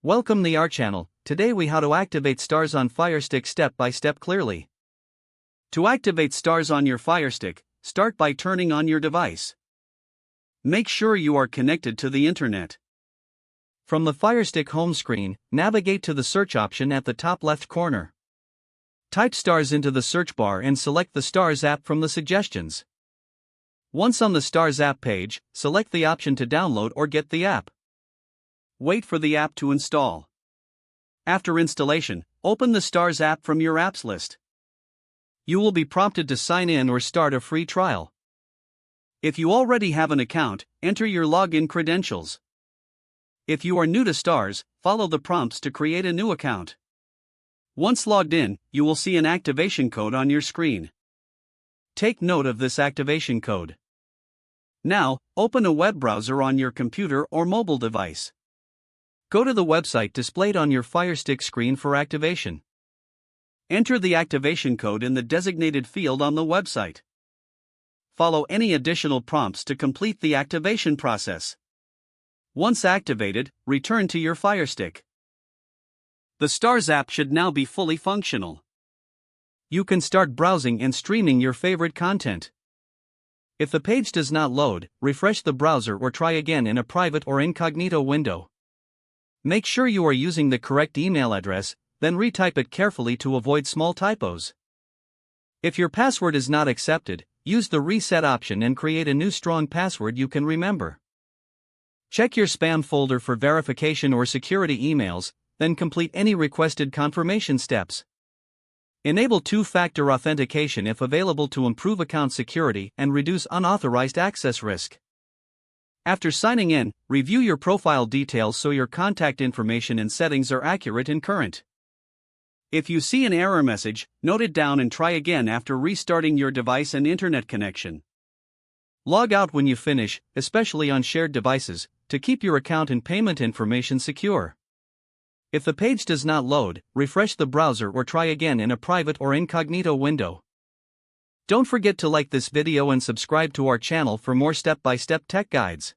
Welcome to our channel. Today we how to activate Starz on Firestick step by step clearly. To activate Starz on your Firestick, start by turning on your device. Make sure you are connected to the internet. From the Firestick home screen, navigate to the search option at the top left corner. Type Starz into the search bar and select the Starz app from the suggestions. Once on the Starz app page, select the option to download or get the app. Wait for the app to install. After installation, open the Starz app from your apps list. You will be prompted to sign in or start a free trial. If you already have an account, enter your login credentials. If you are new to Starz, follow the prompts to create a new account. Once logged in, you will see an activation code on your screen. Take note of this activation code. Now, open a web browser on your computer or mobile device. Go to the website displayed on your Firestick screen for activation. Enter the activation code in the designated field on the website. Follow any additional prompts to complete the activation process. Once activated, return to your Firestick. The Starz app should now be fully functional. You can start browsing and streaming your favorite content. If the page does not load, refresh the browser or try again in a private or incognito window. Make sure you are using the correct email address, then retype it carefully to avoid small typos. If your password is not accepted, use the reset option and create a new strong password you can remember. Check your spam folder for verification or security emails, then complete any requested confirmation steps. Enable two-factor authentication if available to improve account security and reduce unauthorized access risk. After signing in, review your profile details so your contact information and settings are accurate and current. If you see an error message, note it down and try again after restarting your device and internet connection. Log out when you finish, especially on shared devices, to keep your account and payment information secure. If the page does not load, refresh the browser or try again in a private or incognito window. Don't forget to like this video and subscribe to our channel for more step-by-step tech guides.